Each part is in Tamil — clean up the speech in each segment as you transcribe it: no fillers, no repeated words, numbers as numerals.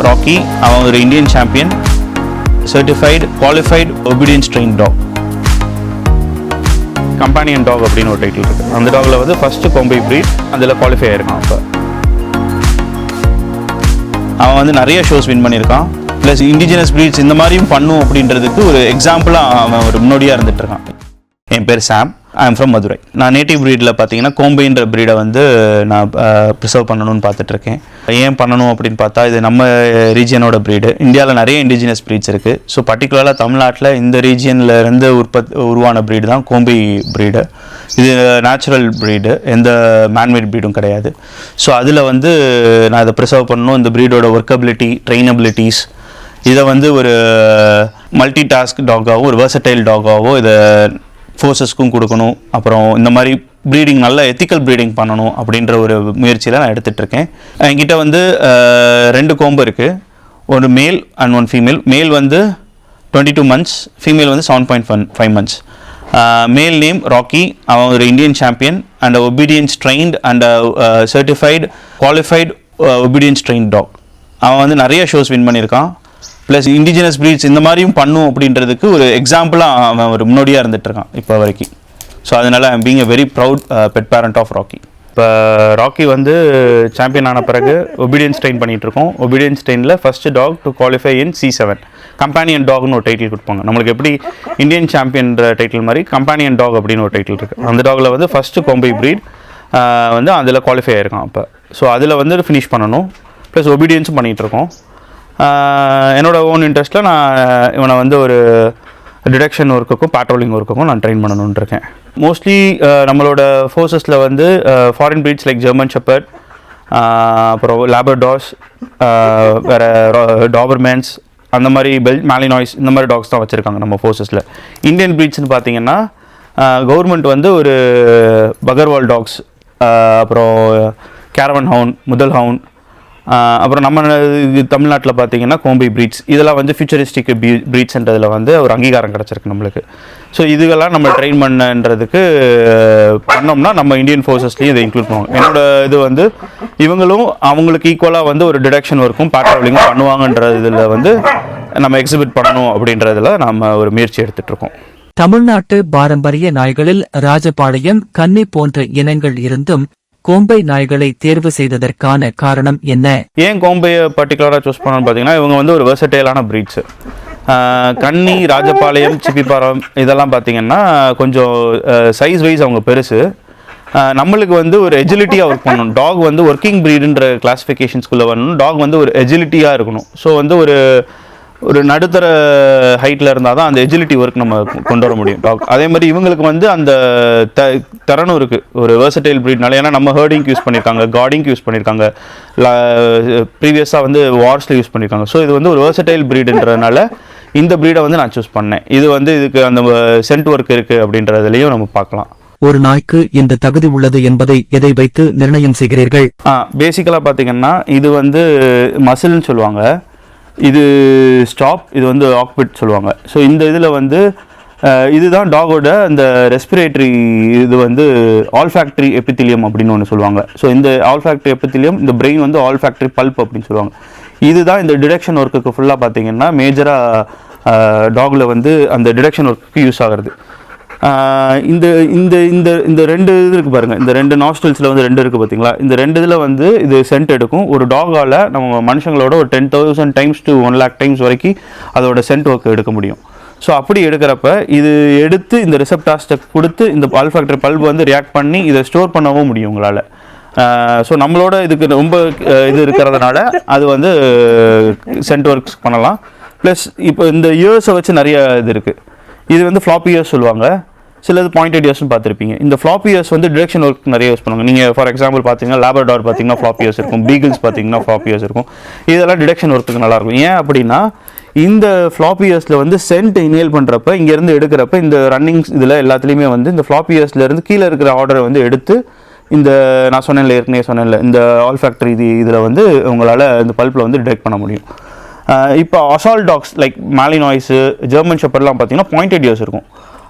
ராக்கி. அவன் ஒரு Indian champion, certified qualified obedience train dog. Companion dog அப்படின்னு ஒரு டைட்டில் இருக்குது. அந்த டாகில் வந்து ஃபஸ்ட்டு கொம்பை ப்ரீட், அதில் குவாலிஃபை ஆகிருக்கான். அப்போ அவன் வந்து நிறைய ஷோஸ் வின் பண்ணியிருக்கான். ப்ளஸ் இண்டிஜினஸ் ப்ரீட்ஸ் இந்த மாதிரியும் பண்ணும் அப்படின்றதுக்கு ஒரு எக்ஸாம்பிளாக அவன் ஒரு முன்னோடியாக இருந்துட்டு இருக்கான். என் பேர் Sam, I am from Madurai. நான் நேட்டிவ் ப்ரீடில் பார்த்தீங்கன்னா கோம்பைன்ற ப்ரீடை வந்து நான் ப்ரிசர்வ் பண்ணணும்னு பார்த்துட்ருக்கேன். ஏன் பண்ணணும் அப்படின்னு பார்த்தா, இது நம்ம ரீஜியனோட ப்ரீடு. இந்தியாவில் நிறைய இண்டிஜினஸ் ப்ரீட்ஸ் இருக்குது. ஸோ பர்டிகுலராக தமிழ்நாட்டில் இந்த ரீஜியனில் இருந்து உருவான ப்ரீடு தான் கோம்பை ப்ரீடு. இது நேச்சுரல் ப்ரீடு, எந்த மேன்மேட் ப்ரீடும் கிடையாது. ஸோ அதில் வந்து நான் இதை ப்ரிசர்வ் பண்ணணும். இந்த ப்ரீடோட ஒர்க்கபிலிட்டி, ட்ரெயினபிலிட்டிஸ், இதை வந்து ஒரு மல்டி டாஸ்க் டாகாவோ ஒரு வெர்சடைல் டாகாவோ இதை ஃபோர்ஸஸ்க்கும் கொடுக்கணும். அப்புறம் இந்த மாதிரி ப்ரீடிங் நல்ல எத்திக்கல் ப்ரீடிங் பண்ணணும் அப்படின்ற ஒரு முயற்சியில் நான் எடுத்துகிட்ருக்கேன். என்கிட்ட வந்து 2 கோம்பு இருக்குது. ஒரு மேல் அண்ட் 1 ஃபீமேல். மேல் வந்து 22 months, ஃபீமேல் வந்து 7.5 months. மேல் நேம் ராக்கி. அவன் ஒரு Indian champion and obedience trained and certified qualified obedience train dog. அவன் வந்து நிறைய ஷோஸ் வின் பண்ணியிருக்கான். ப்ளஸ் இண்டிஜினஸ் ப்ரீட்ஸ் இந்த மாதிரியும் பண்ணும் அப்படின்றதுக்கு ஒரு எக்ஸாம்பிளாக அவன் ஒரு முன்னோடியாக இருந்துட்டு இருக்கான் இப்போ வரைக்கும். ஸோ அதனால் I'm being a very proud pet parent of Rocky. இப்போ ராக்கி வந்து சாம்பியன் ஆன பிறகு ஒபீடியன்ஸ் ட்ரெயின் பண்ணிகிட்ருக்கோம். ஒபீடியன்ஸ் ட்ரெயினில் first dog to qualify in C7 companion டாக்னு ஒரு டைட்டில் கொடுப்பாங்க. நம்மளுக்கு எப்படி இந்தியன் சாம்பியன்ற டைட்டில் மாதிரி கம்பானியன் டாக் அப்படின்னு ஒரு டைட்டில் இருக்குது. அந்த டாகில் வந்து ஃபஸ்ட்டு கொம்பை ப்ரீட் வந்து அதில் குவாலிஃபை ஆகிருக்கான். அப்போ ஸோ அதில் வந்து ஃபினிஷ் பண்ணணும். ப்ளஸ் ஒபீடியன்ஸும் பண்ணிகிட்ருக்கோம். என்னோட ஓன் இன்ட்ரெஸ்ட்டில் நான் இவனை வந்து ஒரு டிடெக்ஷன் ஒர்க்குக்கும் பேட்ரோலிங் ஒர்க்குக்கும் நான் ட்ரெயின் பண்ணணுன்னு இருக்கேன். மோஸ்ட்லி நம்மளோட ஃபோர்ஸஸில் வந்து foreign breeds like German shepherd, அப்புறம் லேபர்டார்ஸ், வேறு டாபர்மேன்ஸ், அந்த மாதிரி மாலினாய்ஸ், இந்த மாதிரி டாக்ஸ் தான் வச்சுருக்காங்க நம்ம ஃபோர்ஸஸில். இந்தியன் ப்ரீட்ஸ்னு பார்த்தீங்கன்னா கவர்மெண்ட் வந்து ஒரு பகர்வால் டாக்ஸ், அப்புறம் கேரவன் ஹவுன், முதல் ஹவுன், அப்புறம் நம்ம தமிழ்நாட்டில் பார்த்தீங்கன்னா கோம்பை ப்ரீட்ஸ், இதெல்லாம் வந்து ஃபியூச்சரிஸ்டிக் ப்ரீட்ஸ்ன்றதில் வந்து ஒரு அங்கீகாரம் கிடச்சிருக்கு நம்மளுக்கு. ஸோ இதுகெல்லாம் நம்ம ட்ரெயின் பண்ணுன்றதுக்கு பண்ணோம்னா நம்ம இந்தியன் ஃபோர்ஸஸ்லேயும் இதை இன்க்ளூட் பண்ணுவோம். என்னோட இது வந்து இவங்களும் அவங்களுக்கு ஈக்குவலாக வந்து ஒரு டிடெக்ஷன் ஒர்க்கும் பேட்ரோலிங்கும் பண்ணுவாங்கன்றதில் வந்து நம்ம எக்ஸிபிட் பண்ணணும் அப்படின்றதில் நம்ம ஒரு முயற்சி எடுத்துகிட்ருக்கோம். தமிழ்நாட்டு பாரம்பரிய நாய்களில் ராஜபாளையம், கன்னி போன்ற இனங்கள் இருந்தும் கோம்பை நாய்களை தேர்வு செய்ததற்கான காரணம் என்ன? ஏன் கோம்பையை பர்டிகுலராக சூஸ் பண்ணணும்னு பார்த்தீங்கன்னா, இவங்க வந்து ஒரு வெர்சடைலான ப்ரீட்ஸு. கன்னி, ராஜபாளையம், சிப்பிப்பாரம் இதெல்லாம் பார்த்தீங்கன்னா கொஞ்சம் சைஸ் வைஸ் அவங்க பெருசு. நம்மளுக்கு வந்து ஒரு எஜிலிட்டியாக ஒர்க் பண்ணணும். டாக் வந்து ஒர்க்கிங் ப்ரீடுன்ற கிளாஸிஃபிகேஷன்ஸ்குள்ளே வரணும். டாக் வந்து ஒரு எஜிலிட்டியாக இருக்கணும். ஸோ வந்து ஒரு நடுத்தர ஹைட்டில் இருந்தால் தான் அந்த எஜிலிட்டி ஒர்க் நம்ம கொண்டு வர முடியும் டாக். அதே மாதிரி இவங்களுக்கு வந்து அந்த திறனும் இருக்குது ஒரு வெர்சடைல் ப்ரீட்னால. ஏன்னா நம்ம ஹர்டிங்க்கு யூஸ் பண்ணியிருக்காங்க, கார்டிங்க்கு யூஸ் பண்ணியிருக்காங்க, ப்ரீவியஸாக வந்து வார்ஸில் யூஸ் பண்ணியிருக்காங்க. ஸோ இது வந்து ஒரு வெர்சடைல் ப்ரீடுன்றதுனால இந்த ப்ரீடை வந்து நான் சூஸ் பண்ணேன். இது வந்து இதுக்கு அந்த சென்ட் ஒர்க் இருக்குது அப்படின்றதுலையும் நம்ம பார்க்கலாம். ஒரு நாய்க்கு இந்த தகுதி உள்ளது என்பதை எதை வைத்து நிர்ணயம் செய்கிறீர்கள்? பேசிக்கலாக பார்த்தீங்கன்னா இது வந்து மசில்னு சொல்லுவாங்க, இது ஸ்டாப், இது வந்து ஆக்பிட் சொல்லுவாங்க. ஸோ இந்த இதில் வந்து இதுதான் டாகோட அந்த ரெஸ்பிரேட்டரி, இது வந்து ஆல்ஃபேக்டரி எபித்திலியம் அப்படின்னு ஒன்று சொல்லுவாங்க. ஸோ இந்த ஆல்ஃபேக்டரி எபித்திலியம், இந்த பிரெயின் வந்து ஆல்ஃபேக்டரி பல்ப் அப்படின்னு சொல்லுவாங்க. இதுதான் இந்த டிடெக்ஷன் ஒர்க்குக்கு ஃபுல்லாக பார்த்தீங்கன்னா மேஜராக டாகில் வந்து அந்த டிடெக்ஷன் ஒர்க்குக்கு யூஸ் ஆகிறது. இந்த இந்த இந்த இந்த 2 இது இருக்குது பாருங்கள், இந்த 2 நாஸ்ட்ரில்ஸில் வந்து 2 இருக்குது பார்த்தீங்களா. இந்த 2 இதில் வந்து இது சென்ட் எடுக்கும். ஒரு டாகால் நம்ம மனுஷங்களோட ஒரு 10,000 times to 1 lakh times வரைக்கும் அதோட சென்ட் ஒர்க் எடுக்க முடியும். ஸோ அப்படி எடுக்கிறப்ப இது எடுத்து இந்த ரிசெப்டார்ஸ்ட்டை கொடுத்து இந்த ஆல்ஃபேக்டரி பல்ப் வந்து ரியாக்ட் பண்ணி இதை ஸ்டோர் பண்ணவும் முடியும் உங்களால். ஸோ நம்மளோட இதுக்கு ரொம்ப இது இருக்கிறதுனால அது வந்து சென்ட் ஒர்க்ஸ் பண்ணலாம். ப்ளஸ் இப்போ இந்த இயர்ஸை வச்சு நிறைய இது இருக்குது. இது வந்து ஃப்ளாப்பி இயர்ஸ் சொல்லுவாங்க, சிலது பாயிண்டட் இயர்ஸ்னு பார்த்துருப்பீங்க. இந்த ஃப்ளாப்பி இயர்ஸ் வந்து டிரெக்ஷன் ஒர்க் நிறைய யூஸ் பண்ணுவாங்க. நீங்கள் ஃபார் எக்ஸாம்பிள் பார்த்தீங்கன்னா லேபர்டார் பார்த்தீங்கன்னா ஃப்ளாப்பி இயர்ஸ் இருக்கும், பீகிள்ஸ் பார்த்தீங்கன்னா ஃப்ளாப்பி இயர்ஸ் இருக்கும். இதெல்லாம் டிடெக்ஷன் ஒர்க்குக்கு நல்லாயிருக்கும். ஏன் அப்படின்னா இந்த ஃப்ளாப்பி இயர்ஸில் வந்து சென்ட் இன்ஹேல் பண்ணுறப்ப, இங்கேருந்து எடுக்கிறப்ப இந்த ரன்னிங்ஸ் இதில் எல்லாத்துலேயுமே வந்து இந்த ஃப்ளாப்பி இயர்ஸ்லேருந்து கீழே இருக்கிற ஆர்டரை வந்து எடுத்து இந்த நான் சொன்னேன்ல, ஏற்கனவே சொன்னேன்ல, இந்த ஆல்ஃபேக்டரி இதில் வந்து உங்களால் இந்த பல்பில் வந்து டிடெக்ட் பண்ண முடியும். இப்போ அசால்ட் டாக்ஸ் லைக் மாலினாய்ஸு, ஜெர்மன் ஷெப்பர்ட்லாம் பார்த்தீங்கன்னா பாயிண்டட் இயர்ஸ் இருக்கும்.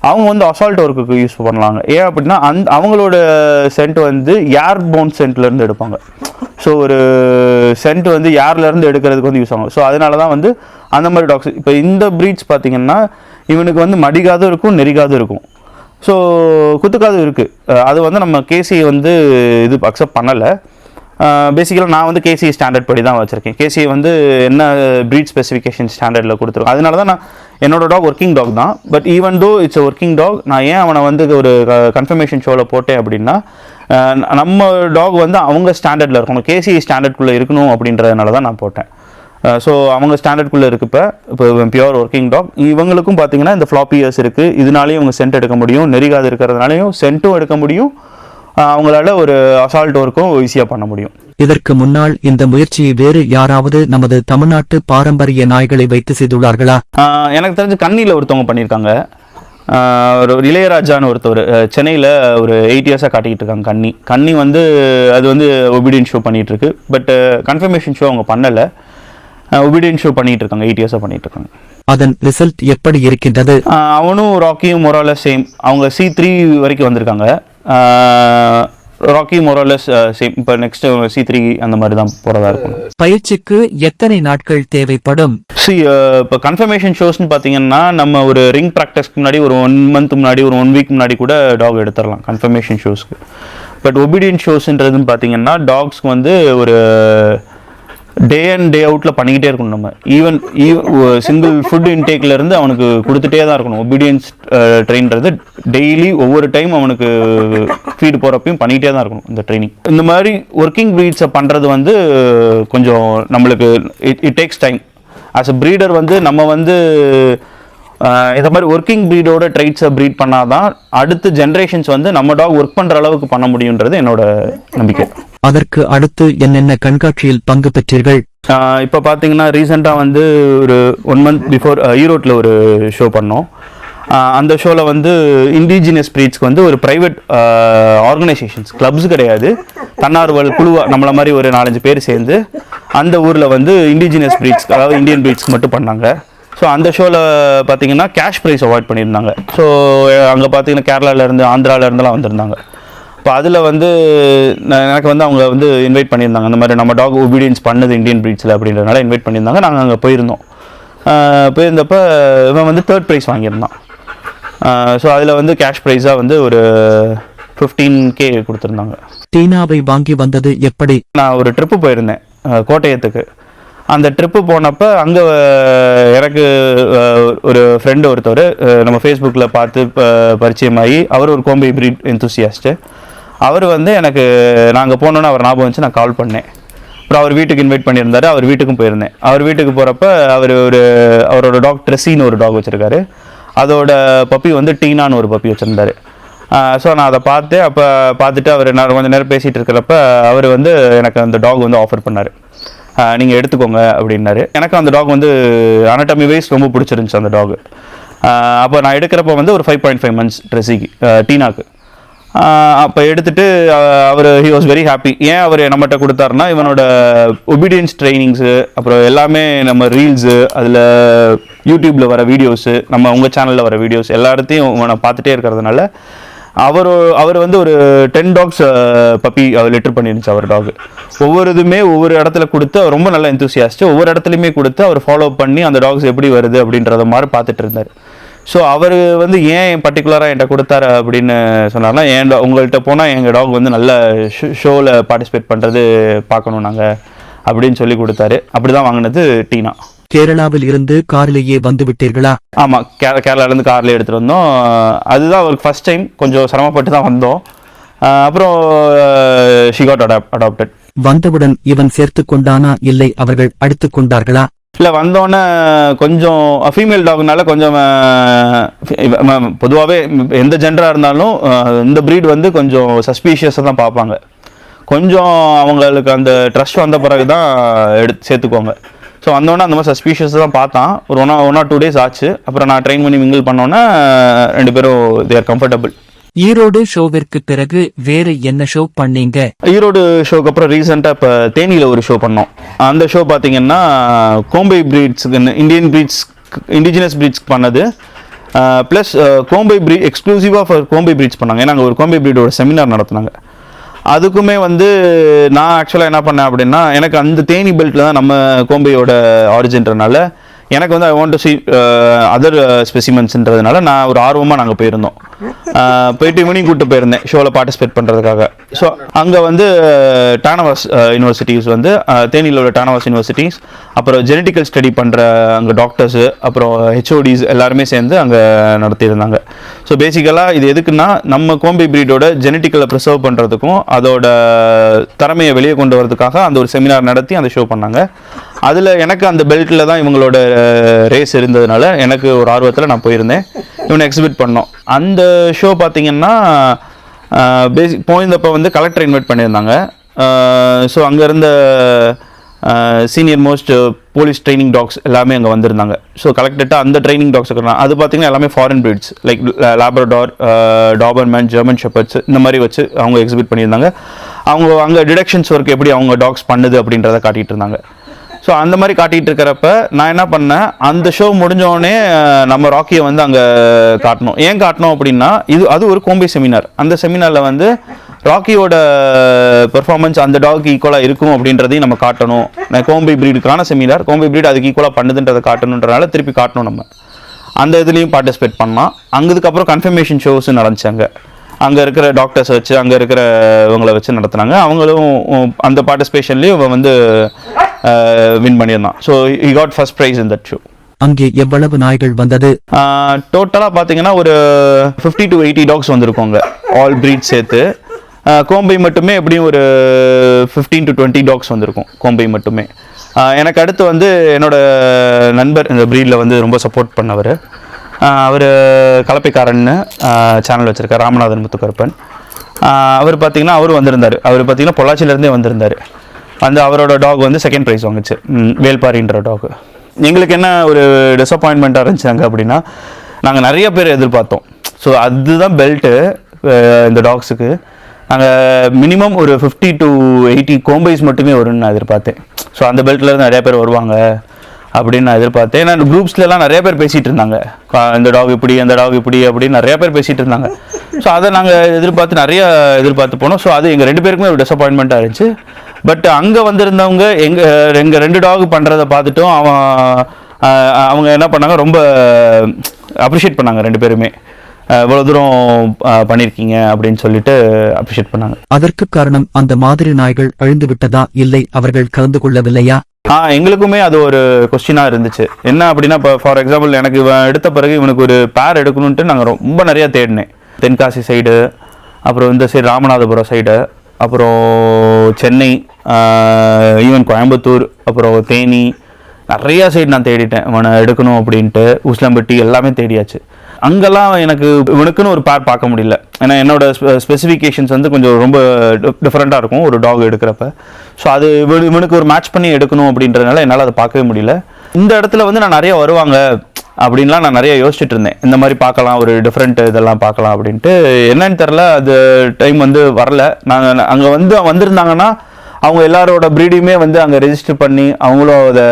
அவங்க வந்து அசால்ட் ஒர்க்குக்கு யூஸ் பண்ணலாங்க. ஏன் அப்படின்னா அவங்களோட சென்ட் வந்து ஏர்போன் சென்ட்லேருந்து எடுப்பாங்க. ஸோ ஒரு சென்ட் வந்து ஏர்லேருந்து எடுக்கிறதுக்கு வந்து யூஸ் ஆகும். ஸோ அதனால தான் வந்து அந்த மாதிரி டாக்ஸ். இப்போ இந்த ப்ரீட்ஸ் பார்த்தீங்கன்னா இவனுக்கு வந்து மடிகாதும் இருக்கும், நெறிகாதும் இருக்கும், ஸோ குத்துக்காதும் இருக்குது. அது வந்து நம்ம கேசி வந்து இது அக்செப்ட் பண்ணலை. பேசிக்கலாக நான் வந்து கேசி ஸ்டாண்டர்ட் படி தான் வச்சுருக்கேன். கேசி வந்து என்ன ப்ரீட் ஸ்பெசிஃபிகேஷன் ஸ்டாண்டர்டில் கொடுத்துருக்கோம். அதனால தான் நான் என்னோட டாக் ஒர்க்கிங் டாக் தான். But even though it's a working dog, நான் ஏன் அவனை வந்து ஒரு கன்ஃபர்மேஷன் ஷோவில் போட்டேன் அப்படின்னா நம்ம டாக் வந்து அவங்க ஸ்டாண்டர்டில் இருக்கணும், கேசி ஸ்டாண்டர்ட்குள்ளே இருக்கணும் அப்படின்றதுனால தான் நான் போட்டேன். ஸோ அவங்க ஸ்டாண்டர்ட்குள்ளே இருக்கப்போ இப்போ பியூர் ஒர்க்கிங் டாக். இவங்களுக்கும் பார்த்தீங்கன்னா இந்த ஃப்ளாப்பி இயர்ஸ் இருக்குது, இதனாலேயும் இவங்க சென்ட் எடுக்க முடியும், நெறிகாது இருக்கிறதுனாலையும் சென்ட்டும் எடுக்க முடியும், அவங்களால ஒரு அசால்ட் ஒர்க்கும் ஈஸியாக பண்ண முடியும். இதற்கு முன்னால் இந்த முயற்சியை வேறு யாராவது நமது தமிழ்நாட்டு பாரம்பரிய நாய்களை வைத்து செய்துள்ளார்களா? எனக்கு தெரிஞ்சு கண்ணியில் ஒருத்தவங்க பண்ணியிருக்காங்க. ஒரு இளையராஜான்னு ஒருத்தர் சென்னையில் ஒரு 8 இயர்ஸாக காட்டிக்கிட்டு இருக்காங்க. கண்ணி வந்து அது வந்து ஒபீடியன்ஸ் ஷோ பண்ணிகிட்ருக்கு. பட் கன்ஃபர்மேஷன் ஷோ அவங்க பண்ணலை, ஒபீடியன்ஸ் ஷோ பண்ணிகிட்டு இருக்காங்க, 8 இயர்ஸாக பண்ணிகிட்டு இருக்காங்க. அதன் ரிசல்ட் எப்படி இருக்கின்றது? அவனும் ராக்கியும் மொரால சேம். அவங்க C3 வரைக்கும் வந்திருக்காங்க. Rocky Morales same. இப்போ நெக்ஸ்ட் C3 அந்த மாதிரி தான் போகிறதா இருக்கும். பயிற்சிக்கு எத்தனை நாட்கள் தேவைப்படும்? இப்போ கன்ஃபர்மேஷன் ஷோஸ்ன்னு பார்த்தீங்கன்னா நம்ம ஒரு ரிங் ப்ராக்டிஸ்க்கு முன்னாடி ஒரு 1 மந்த் முன்னாடி, ஒரு 1 வீக் முன்னாடி கூட டாக் எடுத்துடலாம் கன்ஃபர்மேஷன் ஷோஸ்க்கு. பட் ஒபீடியன்ஸ் ஷோஸ்ன்றதுன்னு பார்த்தீங்கன்னா டாக்ஸ்க்கு வந்து ஒரு டே அண்ட் டே அவுட்டில் பண்ணிக்கிட்டே இருக்கணும். நம்ம ஈவன் சிங்கிள் ஃபுட் இன்டேக்லேருந்து அவனுக்கு கொடுத்துட்டே தான் இருக்கணும். ஒபீடியன்ஸ் ட்ரெயின்றது டெய்லி ஒவ்வொரு டைம் அவனுக்கு ஃபீடு போகிறப்பையும் பண்ணிக்கிட்டே தான் இருக்கணும் இந்த ட்ரைனிங். இந்த மாதிரி ஒர்க்கிங் ப்ரீட்ஸை பண்ணுறது வந்து கொஞ்சம் நம்மளுக்கு it takes time. As a breeder வந்து நம்ம வந்து இந்த மாதிரி ஒர்க்கிங் ப்ரீடோட ட்ரைட்ஸை ப்ரீட் பண்ணாதான் அடுத்த ஜென்ரேஷன்ஸ் வந்து நம்ம டாக் ஒர்க் பண்ணுற அளவுக்கு பண்ண முடியுன்றது என்னோட நம்பிக்கை. அதற்கு அடுத்து என்னென்ன கண்காட்சியில் பங்கு பெற்றீர்கள்? இப்போ பார்த்தீங்கன்னா ரீசெண்டாக வந்து ஒரு 1 மந்த் பிஃபோர் ஈரோட்டில் ஒரு ஷோ பண்ணோம். அந்த ஷோவில் வந்து இண்டிஜினியஸ் ப்ரீட்ஸ்க்கு வந்து ஒரு ப்ரைவேட் ஆர்கனைசேஷன்ஸ், கிளப்ஸ் கிடையாது, தன்னார்வல் குழுவாக நம்மளை மாதிரி ஒரு 4-5 பேர் சேர்ந்து அந்த ஊரில் வந்து இண்டிஜினியஸ் ப்ரீட்ஸ், அதாவது இந்தியன் ப்ரீட்ஸ்க்கு மட்டும் பண்ணாங்க. ஸோ அந்த ஷோவில் பார்த்தீங்கன்னா கேஷ் ப்ரைஸ் அவாய்ட் பண்ணியிருந்தாங்க. ஸோ அங்கே பார்த்தீங்கன்னா கேரளாவிலேருந்து ஆந்திராவிலேருந்துலாம் வந்திருந்தாங்க. இப்போ அதில் வந்து எனக்கு வந்து அவங்க வந்து இன்வைட் பண்ணியிருந்தாங்க, அந்த மாதிரி நம்ம டாக் ஒபீடியன்ஸ் பண்ணுது இந்தியன் ப்ரீட்ஸில் அப்படின்றதுனால இன்வைட் பண்ணியிருந்தாங்க. நாங்கள் அங்கே போயிருந்தோம். போயிருந்தப்போ இவன் வந்து 3rd ப்ரைஸ் வாங்கியிருந்தான். ஸோ அதில் வந்து கேஷ் ப்ரைஸாக வந்து ஒரு 15K கொடுத்துருந்தாங்க. டீனாவை வாங்கி வந்தது எப்படி? நான் ஒரு ட்ரிப்பு போயிருந்தேன் கோட்டயத்துக்கு. அந்த ட்ரிப்பு போனப்போ அங்கே எனக்கு ஒரு ஃப்ரெண்டு ஒருத்தர் நம்ம ஃபேஸ்புக்கில் பார்த்து பரிச்சயமாகி, அவர் ஒரு கோம்பை ப்ரீட் எந்தூசியாஸ்ட்டு. அவர் வந்து எனக்கு நாங்கள் போனோன்னு அவர் ஞாபகம் வச்சு நான் கால் பண்ணேன். அப்புறம் அவர் வீட்டுக்கு இன்வைட் பண்ணியிருந்தாரு, அவர் வீட்டுக்கும் போயிருந்தேன். அவர் வீட்டுக்கு போகிறப்ப அவரோட டாக் ட்ரெஸ்ஸின்னு ஒரு டாக் வச்சுருக்காரு. அதோட பப்பி வந்து டீனான்னு ஒரு பப்பி வச்சுருந்தாரு. ஸோ நான் அதை பார்த்தேன். அப்போ பார்த்துட்டு அவர் நான் கொஞ்சம் நேரம் பேசிகிட்டு இருக்கிறப்ப அவர் வந்து எனக்கு அந்த டாக் வந்து ஆஃபர் பண்ணார், நீங்கள் எடுத்துக்கோங்க அப்படின்னாரு. எனக்கு அந்த டாக் வந்து அனட்டமி வைஸ் ரொம்ப பிடிச்சிருந்துச்சு அந்த டாக். அப்போ நான் எடுக்கிறப்ப வந்து ஒரு 5.5 months ட்ரெஸ்ஸிக்கு டீனாக்கு. அப்போ எடுத்துகிட்டு ஹி வாஸ் வெரி ஹாப்பி. ஏன் அவர் நம்மகிட்ட கொடுத்தாருன்னா, இவனோட ஒபீடியன்ஸ் ட்ரைனிங்ஸு, அப்புறம் எல்லாமே நம்ம ரீல்ஸு, அதில் யூடியூப்பில் வர வீடியோஸு, நம்ம உங்கள் சேனலில் வர வீடியோஸ் எல்லாத்தையும் இவனை பார்த்துட்டே இருக்கிறதுனால அவர் வந்து ஒரு 10 dogs பப்பி லெட்டர் பண்ணிருந்துச்சு அவர் டாக். ஒவ்வொரு இதுவுமே ஒவ்வொரு இடத்துல கொடுத்து அவர் ரொம்ப நல்ல எந்தூசியாஸ்ட்டு, ஒவ்வொரு இடத்துலையுமே கொடுத்து அவர் ஃபாலோ பண்ணி அந்த டாக்ஸ் எப்படி வருது அப்படின்றத மாதிரி பார்த்துட்டு இருந்தார். ஸோ அவர் வந்து ஏன் பர்டிகுலராக என்கிட்ட கொடுத்தாரு அப்படின்னு சொன்னார்னா, உங்கள்கிட்ட போனால் எங்கள் டாக் வந்து நல்ல ஷோவில் பார்ட்டிசிபேட் பண்ணுறது பார்க்கணும் நாங்கள் அப்படின்னு சொல்லி கொடுத்தாரு. அப்படி தான் வாங்கினது டீனா. கேரளாவில் இருந்து காரிலேயே வந்து விட்டீர்களா? ஆமாம், கேரளாவிலேருந்து காரில் எடுத்துகிட்டு வந்தோம். அதுதான் அவருக்கு ஃபர்ஸ்ட் டைம், கொஞ்சம் சிரமப்பட்டு தான் வந்தோம். அப்புறம் ஷி காட் அடாப்டட். வந்தவுடன் இவன் சேர்த்து கொண்டானா இல்லை அவர்கள் அடித்து கொண்டார்களா? இல்லை, வந்தோடனே கொஞ்சம் ஃபீமேல் டாக்னால கொஞ்சம் பொதுவாகவே எந்த ஜெண்டராக இருந்தாலும் இந்த ப்ரீட் வந்து கொஞ்சம் சஸ்பீஷியஸாக தான் பார்ப்பாங்க. கொஞ்சம் அவங்களுக்கு அந்த ட்ரஸ்ட் வந்த பிறகு தான் சேர்த்துக்குவாங்க. ஸோ வந்தோடனே அந்த மாதிரி சஸ்பீஷியஸாக தான் பார்த்தான். ஒரு 1 or 2 days ஆச்சு. அப்புறம் நான் ட்ரெயின் பண்ணி மிங்கிள் பண்ணோன்னே 2 பேரும் தேர் கம்ஃபர்டபுள். ஈரோடு ஷோவிற்கு பிறகு வேறு என்ன ஷோ பண்ணீங்க? ஈரோடு ஷோக்கு அப்புறம் ரீசெண்டாக இப்போ தேனியில் ஒரு ஷோ பண்ணோம். அந்த ஷோ பார்த்தீங்கன்னா கோம்பை ப்ரீட்ஸுக்கு, இண்டிஜினஸ் ப்ரீட்ஸ்க்கு பண்ணது. ப்ளஸ் கோம்பை ப்ரீட் எக்ஸ்க்ளூசிவாக ஃபார் கோம்பை ப்ரீட்ஸ் பண்ணாங்க. ஏன்னா அங்கே ஒரு கோம்பை ப்ரீடோட செமினார் நடத்துனாங்க. அதுக்குமே வந்து நான் ஆக்சுவலாக என்ன பண்ணேன் அப்படின்னா, எனக்கு அந்த தேனி பெல்ட்டில் தான் நம்ம கோம்பையோட ஆரிஜின்றனால எனக்கு வந்து I want to see other ஸ்பெசிமென்ஸ்ன்றதுனால நான் ஒரு ஆர்வமாக நாங்கள் போயிருந்தோம். போயிட்டு இவனையும் கூப்பிட்டு போயிருந்தேன் ஷோவில் பார்ட்டிசிபேட் பண்ணுறதுக்காக. ஸோ அங்கே வந்து டானவாஸ் யூனிவர்சிட்டிஸ் வந்து தேனியில் உள்ள டானவாஸ் யூனிவர்சிட்டிஸ், அப்புறம் ஜெனட்டிக்கல் ஸ்டடி பண்ணுற அங்கே டாக்டர்ஸு, அப்புறம் ஹெச்ஓடிஸ் எல்லாருமே சேர்ந்து அங்கே நடத்தியிருந்தாங்க. ஸோ பேசிக்கலாக இது எதுக்குன்னா, நம்ம கோம்பை ப்ரீடோட ஜெனட்டிக்கலை ப்ரிசர்வ் பண்ணுறதுக்கும் அதோட திறமையை வெளியே கொண்டு வரதுக்காக அந்த ஒரு செமினார் நடத்தி அந்த ஷோ பண்ணாங்க. அதில் எனக்கு அந்த பெல்ட்டில் தான் இவங்களோட ரேஸ் இருந்ததுனால எனக்கு ஒரு ஆர்வத்தில் நான் போயிருந்தேன். இவனை எக்ஸிபிட் பண்ணோம். அந்த ஷோ பார்த்தீங்கன்னா போயிருந்தப்போ வந்து கலெக்டர் இன்வைட் பண்ணியிருந்தாங்க. ஸோ அங்கே இருந்த senior most police training dogs எல்லாமே அங்கே வந்திருந்தாங்க. ஸோ கலெக்டர்கிட்ட அந்த ட்ரைனிங் டாக்ஸ் அது பார்த்தீங்கன்னா எல்லாமே foreign breeds like Labrador, Doberman, German shepherds இந்த மாதிரி வச்சு அவங்க எக்ஸிபிட் பண்ணியிருந்தாங்க. அவங்க அங்கே டிடெக்ஷன்ஸ் ஒர்க் எப்படி அவங்க டாக்ஸ் பண்ணுது அப்படின்றத காட்டிகிட்டு இருந்தாங்க. ஸோ அந்த மாதிரி காட்டிகிட்டு இருக்கிறப்ப நான் என்ன பண்ணேன், அந்த ஷோ முடிஞ்சோடனே நம்ம ராக்கியை வந்து அங்கே காட்டணும். ஏன் காட்டணும் அப்படின்னா, அது ஒரு கோம்பை செமினார். அந்த செமினாரில் வந்து ராக்கியோட பெர்ஃபார்மன்ஸ் அந்த டாக் ஈக்குவலாக இருக்கும் அப்படின்றதையும் நம்ம காட்டணும். கோம்பை ப்ரீடுக்கான செமினார், கோம்பை ப்ரீடு அதுக்கு ஈக்குவலாக பண்ணுதுன்றதை காட்டணுன்றனால திருப்பி காட்டணும். நம்ம அந்த இதுலேயும் பார்ட்டிசிபேட் பண்ணலாம். அங்கதுக்கப்புறம் கன்ஃபர்மேஷன் ஷோஸும் நடந்துச்சு. அங்கே இருக்கிற டாக்டர்ஸ் வச்சு, அங்கே இருக்கிற இவங்களை வச்சு நடத்துனாங்க. அவங்களும் அந்த பார்ட்டிசிபேஷன்லேயும் இவன் வந்து வின் பண்ணியிருந்தான். So he got first prize in that show. அங்கே எவ்வளவு நாய்கள் வந்தது? டோட்டலாக பார்த்தீங்கன்னா ஒரு 50 to 80 டாக்ஸ் வந்திருக்கோங்க, ஆல் ப்ரீட் சேர்த்து. கோம்பை மட்டுமே எப்படியும் ஒரு 15 to 20 டாக்ஸ் வந்திருக்கும், கோம்பை மட்டுமே. எனக்கு அடுத்து வந்து என்னோட நண்பர் இந்த ப்ரீடில் வந்து ரொம்ப சப்போர்ட் பண்ணவர், அவர் கலப்பைக்காரன்னு சேனல் வச்சுருக்கார், ராமநாதன் முத்துக்கருப்பன். அவர் பார்த்தீங்கன்னா அவரும் வந்திருந்தார். அவர் பார்த்தீங்கன்னா பொள்ளாச்சியிலேருந்தே வந்திருந்தார். அந்த அவரோட டாக் வந்து செகண்ட் ப்ரைஸ் வாங்குச்சு, வேல்பாரின்ற டாக். எங்களுக்கு என்ன ஒரு டிசப்பாயின்மெண்ட்டாக இருந்துச்சாங்க அப்படின்னா, நாங்கள் நிறைய பேர் எதிர்பார்த்தோம். ஸோ அதுதான் பெல்ட்டு இந்த டாக்ஸுக்கு. நாங்கள் மினிமம் ஒரு 50 to 80 கோம்பைஸ் மட்டுமே வரும்னு நான் எதிர்பார்த்தேன். ஸோ அந்த பெல்ட்லேருந்து நிறைய பேர் வருவாங்க அப்படின்னு நான் எதிர்பார்த்தேன். ஏன்னா குரூப்ஸ்லாம் நிறைய பேர் பேசிகிட்டு இருந்தாங்க, இந்த டாக் இப்படி, அந்த டாக் இப்படி அப்படின்னு நிறைய பேர் பேசிகிட்டு இருந்தாங்க. ஸோ அதை நாங்கள் எதிர்பார்த்து போனோம். ஸோ அது எங்கள் 2 பேருக்குமே ஒரு டிசப்பாயின்மெண்ட்டாக இருந்துச்சு. பட் அங்கே வந்திருந்தவங்க எங்கள் 2 டாக் பண்ணுறதை பார்த்துட்டும் அவங்க என்ன பண்ணாங்க, ரொம்ப அப்ரிஷியேட் பண்ணாங்க. 2 பேருமே இவ்வளோ தூரம் பண்ணியிருக்கீங்க அப்படின்னு சொல்லிட்டு அப்ரிஷியேட் பண்ணாங்க. அதற்கு காரணம் அந்த மாதிரி நாய்கள் அழிந்து விட்டதா, இல்லை அவர்கள் கலந்து கொள்ளவில்லையா? எங்களுக்குமே அது ஒரு கொஸ்டினாக இருந்துச்சு. என்ன அப்படின்னா, இப்போ ஃபார் எக்ஸாம்பிள் எனக்கு இவன் எடுத்த பிறகு இவனுக்கு ஒரு பேர் எடுக்கணுன்ட்டு நாங்கள் ரொம்ப நிறையா தேடினேன். தென்காசி சைடு, அப்புறம் இந்த சைடு ராமநாதபுரம் சைடு, அப்புறம் சென்னை, ஈவன் கோயம்புத்தூர், அப்புறம் தேனி, நிறையா சைடு நான் தேடிட்டேன் இவனை எடுக்கணும் அப்படின்ட்டு. உஸ்லம்பட்டி எல்லாமே தேடியாச்சு. அங்கெல்லாம் எனக்கு இவனுக்குன்னு ஒரு பேர் பார்க்க முடியல. ஏன்னா என்னோட ஸ்பெசிஃபிகேஷன்ஸ் வந்து கொஞ்சம் ரொம்ப டிஃப்ரெண்ட்டாக இருக்கும் ஒரு டாக் எடுக்கிறப்ப. ஸோ அது இவனுக்கு ஒரு மேட்ச் பண்ணி எடுக்கணும் அப்படின்றதுனால என்னால் அதை பார்க்கவே முடியல. இந்த இடத்துல வந்து நான் நிறைய வருவாங்க அப்படின்லாம் நான் நிறைய யோசிச்சுட்டு இருந்தேன். இந்த மாதிரி பார்க்கலாம், ஒரு டிஃப்ரெண்ட் இதெல்லாம் பார்க்கலாம் அப்படின்ட்டு. என்னன்னு தெரில, அது டைம் வந்து வரல. நாங்கள் அங்கே வந்திருந்தாங்கன்னா அவங்க எல்லாரோட ப்ரீடையுமே வந்து அங்கே ரெஜிஸ்டர் பண்ணி அவங்களும் அதை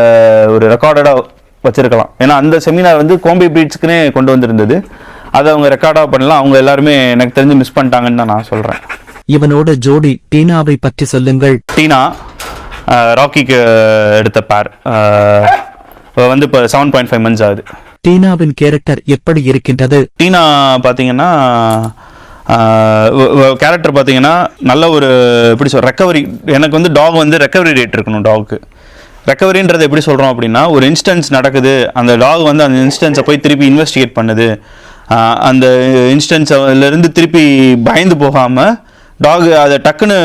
ஒரு ரெக்கார்டடாக வச்சுருக்கலாம். ஏன்னா அந்த செமினார் வந்து கோம்பை ப்ரீட்ஸ்க்குனே கொண்டு வந்திருந்தது. அதை அவங்க ரெக்கார்டாக பண்ணலாம். அவங்க எல்லாருமே எனக்கு தெரிஞ்சு மிஸ் பண்ணிட்டாங்கன்னு தான் நான் சொல்கிறேன். இவனோட ஜோடி டீனாவை பற்றி சொல்லுங்கள். டீனா ராக்கிக்கு எடுத்த பேர் வந்து இப்போ 7.5 months ஆகுது. டீனாவின் கேரக்டர் எப்படி இருக்கின்றது? டீனா பார்த்தீங்கன்னா கேரக்டர் பார்த்தீங்கன்னா நல்ல ஒரு எப்படி ரெக்கவரி. எனக்கு வந்து டாக் வந்து ரெக்கவரி ரேட் இருக்கணும். டாக்கு ரெக்கவரின்றது எப்படி சொல்கிறோம் அப்படின்னா, ஒரு இன்ஸ்டன்ஸ் நடக்குது, அந்த டாக் வந்து அந்த இன்ஸ்டன்ஸை போய் திருப்பி இன்வெஸ்டிகேட் பண்ணுது. அந்த இன்ஸ்டன்ஸ்லேருந்து திருப்பி பயந்து போகாமல் டாக் அதை டக்குன்னு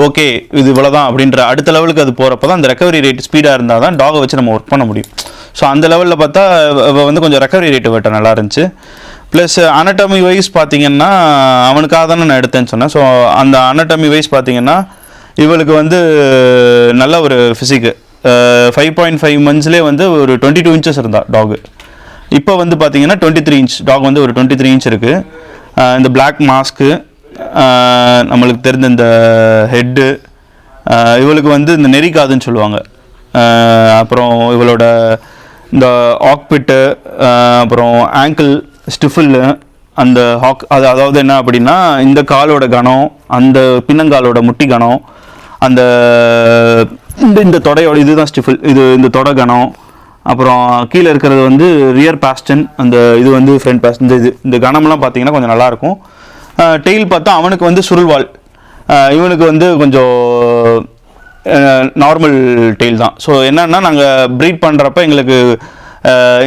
ஓகே இது இவ்வளோதான் அப்படின்ற அடுத்த லெவலுக்கு அது போகிறப்ப தான் அந்த ரெக்கவரி ரேட் ஸ்பீடாக இருந்தால் தான் டாகை வச்சு நம்ம ஒர்க் பண்ண முடியும். ஸோ அந்த லெவலில் பார்த்தா வந்து கொஞ்சம் ரெக்கவரி ரேட்டு வட்ட நல்லா இருந்துச்சு. ப்ளஸ் அனட்டமி வைஸ் பார்த்தீங்கன்னா அவனுக்காக தானே நான் எடுத்தேன்னு சொன்னேன். ஸோ அந்த அனட்டமி வைஸ் பார்த்தீங்கன்னா இவளுக்கு வந்து நல்ல ஒரு ஃபிசிக்கு 5.5 monthsலேயே வந்து ஒரு 22 inches இருந்தா டாகு. இப்போ வந்து பார்த்தீங்கன்னா 23 inch டாக் வந்து ஒரு 23 inch இருக்குது. இந்த பிளாக் மாஸ்க்கு, நம்மளுக்கு தெரிந்த இந்த ஹெட்டு, இவளுக்கு வந்து இந்த நெறிக்காதுன்னு சொல்லுவாங்க. அப்புறம் இவளோட இந்த ஆக்பிட்டு, அப்புறம் ஆங்கிள் ஸ்டிஃபில் அந்த ஹாக் அதாவது என்ன அப்படின்னா இந்த காலோட கணம், அந்த பின்னங்காலோட முட்டி கணம், அந்த இந்த தொடையோட இதுதான் ஸ்டிஃபில், இந்த தொடை கணம். அப்புறம் கீழே இருக்கிறது வந்து ரியர் பாஸ்டன், அந்த இது வந்து ஃப்ரண்ட் பாஸ்டன். இந்த கணம்லாம் பார்த்தீங்கன்னா கொஞ்சம் நல்லாயிருக்கும். டெயில் பார்த்தா அவனுக்கு வந்து சுருள்வால், இவனுக்கு வந்து கொஞ்சம் நார்மல் டெயில் தான். ஸோ என்னன்னா நாங்கள் ப்ரீட் பண்ணுறப்ப எங்களுக்கு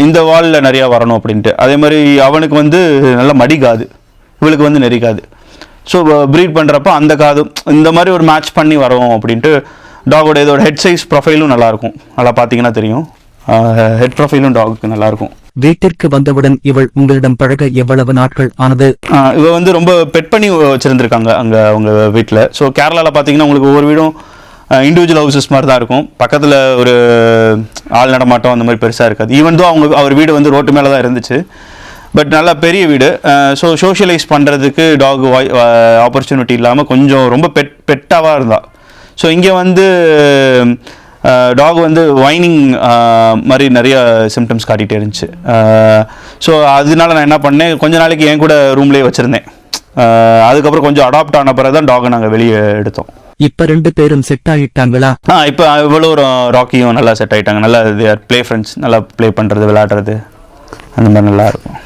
இந்த வாலில் நிறையா வரணும் அப்படின்ட்டு. அதே மாதிரி அவனுக்கு வந்து நல்ல மடி காது, இவளுக்கு வந்து நெறிக்காது. ஸோ ப்ரீட் பண்ணுறப்ப அந்த காது இந்த மாதிரி ஒரு மேட்ச் பண்ணி வரோம் அப்படின்ட்டு. டாகோட இதோட ஹெட் சைஸ் ப்ரொஃபைலும் நல்லாயிருக்கும், நல்லா பார்த்தீங்கன்னா தெரியும். ஹெட் ப்ரொஃபைலும் டாகுக்கு நல்லாயிருக்கும். வீட்டிற்கு வந்தவுடன் இவள் உங்களிடம் பழக எவ்வளவு நாட்கள் ஆனது? இவ வந்து ரொம்ப பெட் பண்ணி வச்சுருந்துருக்காங்க அங்கே அவங்க வீட்டில். ஸோ கேரளாவில் பார்த்தீங்கன்னா உங்களுக்கு ஒவ்வொரு வீடும் இண்டிவிஜுவல் ஹவுசஸ் மாதிரி தான் இருக்கும். பக்கத்தில் ஒரு ஆள் நடமாட்டம் அந்த மாதிரி பெருசாக இருக்காது. ஈவன் தோ அவர் வீடு வந்து ரோட்டு மேலே தான் இருந்துச்சு, பட் நல்லா பெரிய வீடு. ஸோ சோஷியலைஸ் பண்ணுறதுக்கு டாக் ஆப்பர்ச்சுனிட்டி இல்லாமல் கொஞ்சம் ரொம்ப பெட்டாவாக இருந்தாள். ஸோ இங்கே வந்து டாக் வந்து வைனிங் மாதிரி நிறைய சிம்டம்ஸ் காட்டிகிட்டே இருந்துச்சு. ஸோ அதனால நான் என்ன பண்ணேன், கொஞ்ச நாளைக்கு என் கூட ரூம்லேயே வச்சுருந்தேன். அதுக்கப்புறம் கொஞ்சம் அடாப்ட் ஆன பிறகு தான் டாகை நாங்கள் வெளியே எடுத்தோம். இப்ப 2 பேரும் செட் ஆகிட்டாங்களா? இப்போ இவ்வளோ ராக்கியும் நல்லா செட் ஆகிட்டாங்க. நல்லா ப்ளே ஃப்ரெண்ட்ஸ், நல்லா ப்ளே பண்ணுறது, விளையாடுறது அந்த மாதிரி நல்லா இருக்கும்.